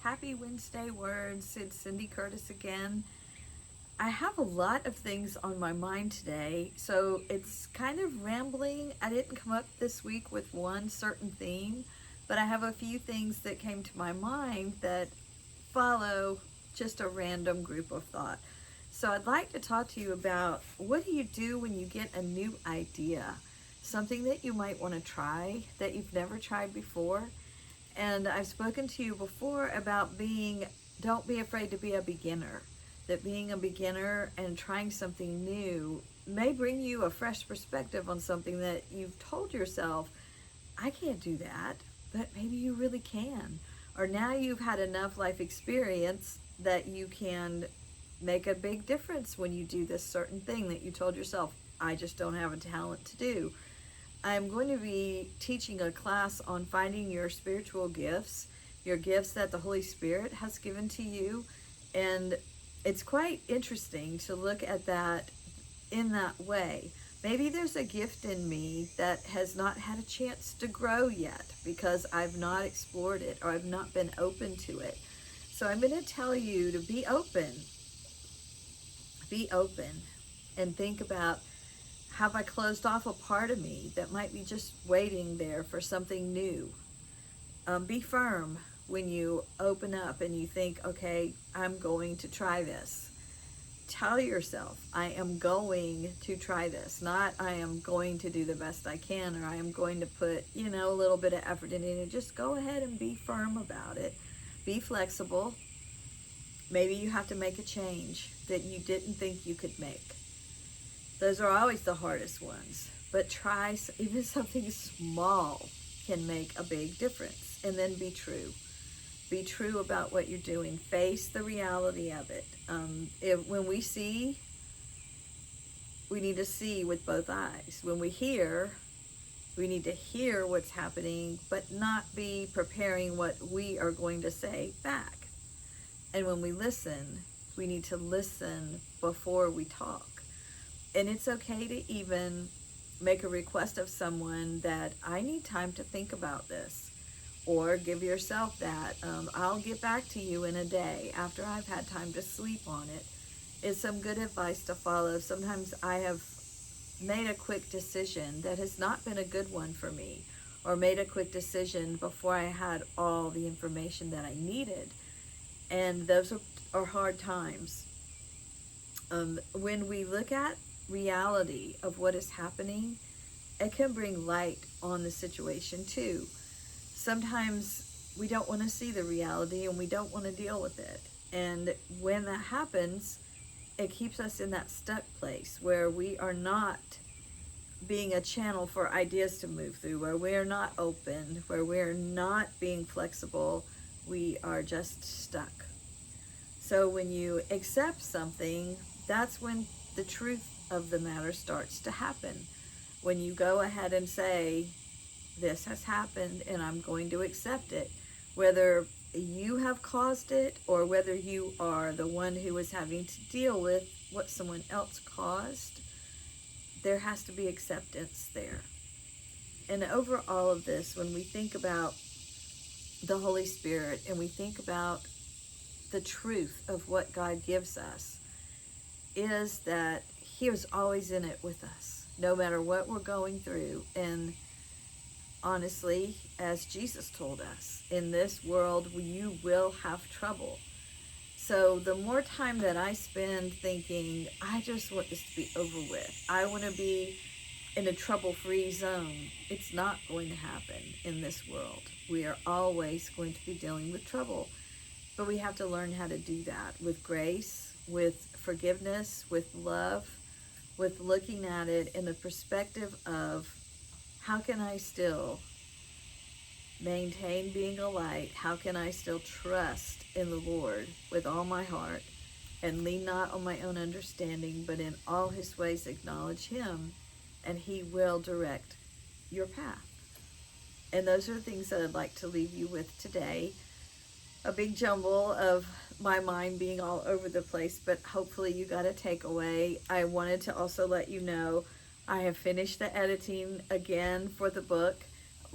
Happy Wednesday words. It's Cindy Curtis again. I have a lot of things on my mind today, so it's kind of rambling. I didn't come up this week with one certain theme, but I have a few things that came to my mind that follow just a random group of thought. So I'd like to talk to you about what do you do when you get a new idea, something that you might want to try that you've never tried before. And I've spoken to you before about don't be afraid to be a beginner. That being a beginner and trying something new may bring you a fresh perspective on something that you've told yourself, I can't do that, but maybe you really can. Or now you've had enough life experience that you can make a big difference when you do this certain thing that you told yourself, I just don't have a talent to do. I'm going to be teaching a class on finding your spiritual gifts, your gifts that the Holy Spirit has given to you. And it's quite interesting to look at that in that way. Maybe there's a gift in me that has not had a chance to grow yet because I've not explored it or I've not been open to it. So I'm going to tell you to be open and think about, have I closed off a part of me that might be just waiting there for something new? Be firm when you open up and you think, okay, I'm going to try this. Tell yourself, I am going to try this, not I am going to do the best I can, or I am going to put, a little bit of effort in it. Just go ahead and be firm about it. Be flexible. Maybe you have to make a change that you didn't think you could make. Those are always the hardest ones, but try, even something small can make a big difference. And then be true. Be true about what you're doing. Face the reality of it. When we see, we need to see with both eyes. When we hear, we need to hear what's happening, but not be preparing what we are going to say back. And when we listen, we need to listen before we talk. And it's okay to even make a request of someone that I need time to think about this, or give yourself that. I'll get back to you in a day after I've had time to sleep on it. Is some good advice to follow. Sometimes I have made a quick decision that has not been a good one for me, or made a quick decision before I had all the information that I needed. And those are hard times. When we look at reality of what is happening, it can bring light on the situation too. Sometimes we don't want to see the reality and we don't want to deal with it. And when that happens, it keeps us in that stuck place where we are not being a channel for ideas to move through, where we're not open, where we're not being flexible. We are just stuck. So when you accept something, that's when the truth of the matter starts to happen. When you go ahead and say, this has happened and I'm going to accept it, whether you have caused it or whether you are the one who is having to deal with what someone else caused, there has to be acceptance there. And over all of this, when we think about the Holy Spirit and we think about the truth of what God gives us, is that He is always in it with us, no matter what we're going through. And honestly, as Jesus told us, in this world you will have trouble. So the more time that I spend thinking, I just want this to be over with, I want to be in a trouble-free zone, it's not going to happen in this world. We are always going to be dealing with trouble. But we have to learn how to do that with grace, with forgiveness, with love, with looking at it in the perspective of, how can I still maintain being a light? How can I still trust in the Lord with all my heart and lean not on my own understanding, but in all His ways acknowledge Him, and He will direct your path. And those are the things that I'd like to leave you with today. A big jumble of my mind being all over the place, but hopefully you got a takeaway. I wanted to also let you know I have finished the editing again for the book.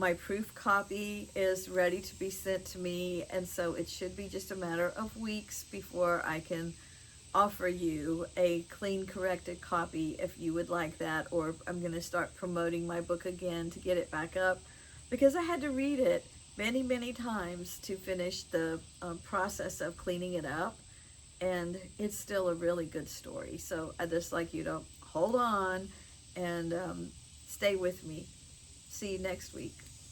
My proof copy is ready to be sent to me, and so it should be just a matter of weeks before I can offer you a clean corrected copy if you would like that, or I'm going to start promoting my book again to get it back up, because I had to read it many times to finish the process of cleaning it up, and it's still a really good story. So I just like you to hold on and stay with me. See you next week.